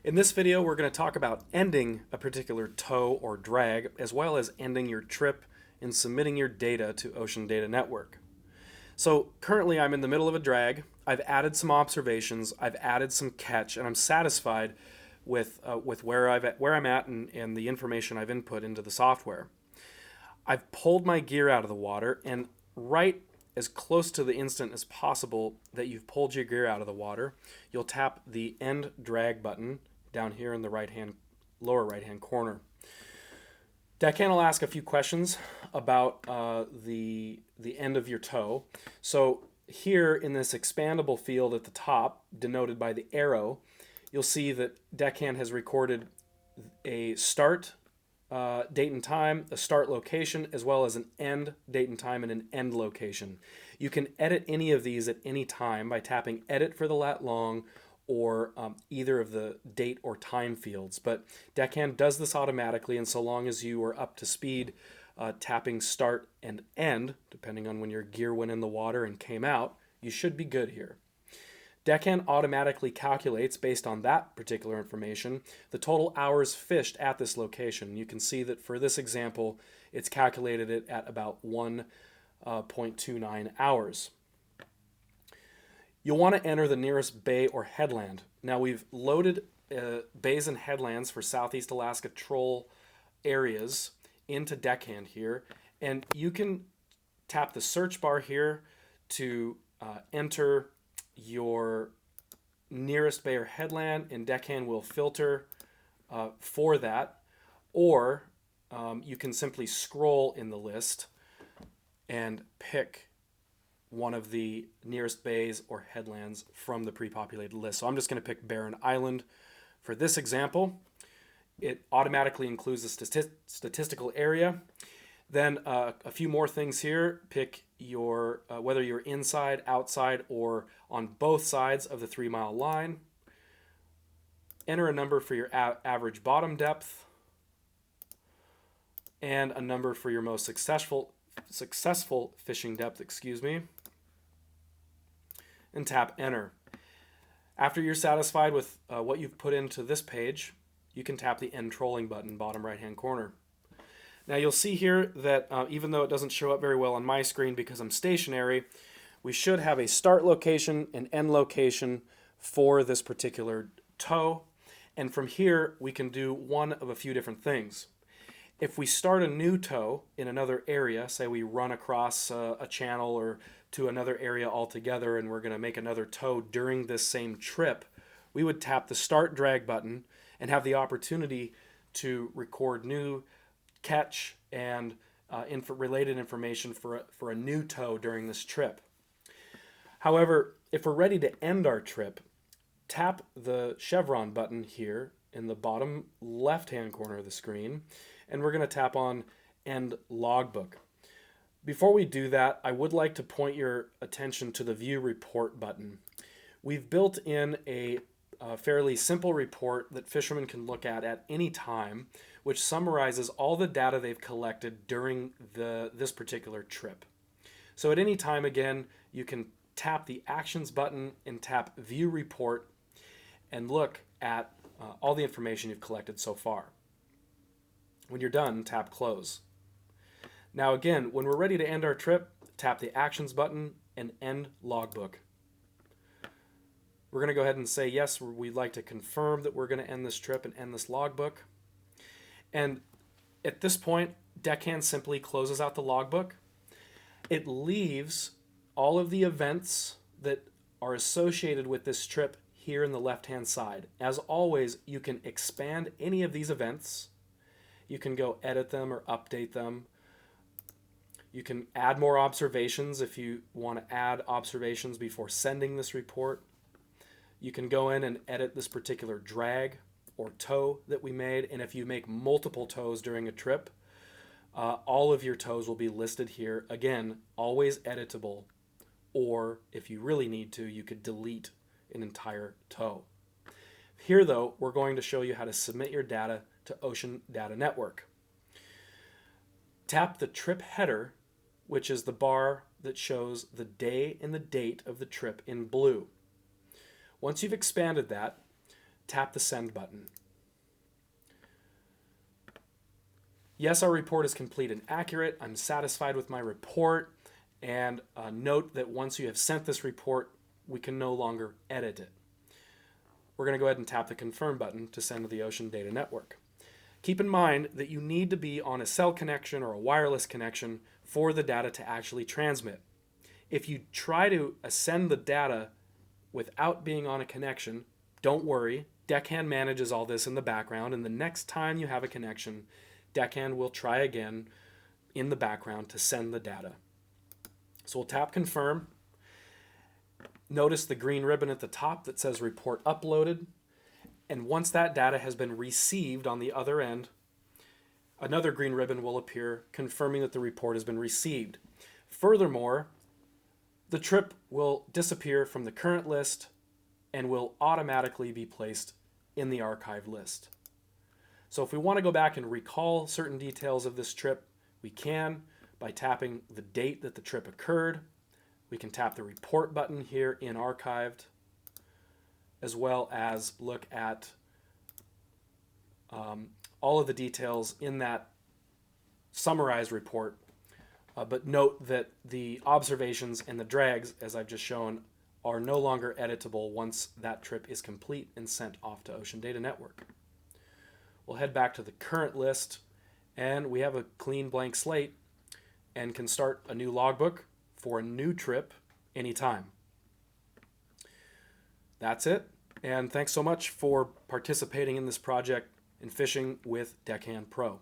In this video, we're going to talk about ending a particular tow or drag, as well as ending your trip and submitting your data to Ocean Data Network. So currently I'm in the middle of a drag. I've added some observations, I've added some catch, and I'm satisfied with where I'm at and the information I've input into the software. I've pulled my gear out of the water, and right as close to the instant as possible that you've pulled your gear out of the water, you'll tap the end drag button down here in the lower right hand corner. Deckhand will ask a few questions about the end of your tow. So here in this expandable field at the top, denoted by the arrow, you'll see that Deckhand has recorded a start date and time, a start location, as well as an end date and time and an end location. You can edit any of these at any time by tapping edit for the lat long or either of the date or time fields. But Deckhand does this automatically, and so long as you are up to speed tapping start and end, depending on when your gear went in the water and came out, you should be good here. Deckhand automatically calculates, based on that particular information, the total hours fished at this location. You can see that for this example, it's calculated it at about 1.29 hours. You'll want to enter the nearest bay or headland. Now we've loaded bays and headlands for Southeast Alaska Troll areas into Deckhand here, and you can tap the search bar here to enter your nearest bay or headland, and Deckhand will filter for that, or you can simply scroll in the list and pick one of the nearest bays or headlands from the pre-populated list. So I'm just going to pick Barren Island for this example. It automatically includes the statistical area. Then a few more things here. Pick your whether you're inside, outside, or on both sides of the 3 mile line. Enter a number for your average bottom depth and a number for your most successful fishing depth, and tap enter. After you're satisfied with what you've put into this page, you can tap the end trolling button, bottom right hand corner. Now you'll see here that even though it doesn't show up very well on my screen because I'm stationary, we should have a start location and end location for this particular tow. And from here, we can do one of a few different things. If we start a new tow in another area, say we run across a channel or to another area altogether and we're going to make another tow during this same trip, we would tap the start drag button and have the opportunity to record new catch and related information for a new tow during this trip. However, if we're ready to end our trip, tap the chevron button here in the bottom left-hand corner of the screen, and we're going to tap on End Logbook. Before we do that, I would like to point your attention to the View Report button. We've built in a fairly simple report that fishermen can look at any time, which summarizes all the data they've collected during this particular trip. So at any time, again, you can tap the Actions button and tap View Report and look at all the information you've collected so far. When you're done, tap Close. Now again, when we're ready to end our trip, tap the Actions button and End Logbook. We're going to go ahead and say yes, we'd like to confirm that we're going to end this trip and end this logbook. And at this point, Deckhand simply closes out the logbook. It leaves all of the events that are associated with this trip here in the left-hand side. As always, you can expand any of these events. You can go edit them or update them. You can add more observations if you want to add observations before sending this report. You can go in and edit this particular drag or tow that we made, and if you make multiple tows during a trip, all of your tows will be listed here. Again, always editable, or if you really need to, you could delete an entire tow. Here though, we're going to show you how to submit your data to Ocean Data Network. Tap the trip header, which is the bar that shows the day and the date of the trip in blue. Once you've expanded that, tap the send button. Yes, our report is complete and accurate. I'm satisfied with my report. And note that once you have sent this report, we can no longer edit it. We're going to go ahead and tap the confirm button to send to the Ocean Data Network. Keep in mind that you need to be on a cell connection or a wireless connection for the data to actually transmit. If you try to send the data without being on a connection, don't worry. Deckhand manages all this in the background, and the next time you have a connection, Deckhand will try again in the background to send the data. So we'll tap confirm. Notice the green ribbon at the top that says report uploaded. And once that data has been received on the other end, another green ribbon will appear confirming that the report has been received. Furthermore, the trip will disappear from the current list and will automatically be placed in the archived list. So if we want to go back and recall certain details of this trip, we can by tapping the date that the trip occurred. We can tap the report button here in archived, as well as look at all of the details in that summarized report. But note that the observations and the drags, as I've just shown, are no longer editable once that trip is complete and sent off to Ocean Data Network. We'll head back to the current list, and we have a clean blank slate and can start a new logbook for a new trip anytime. That's it, and thanks so much for participating in this project in Fishing with Deckhand Pro.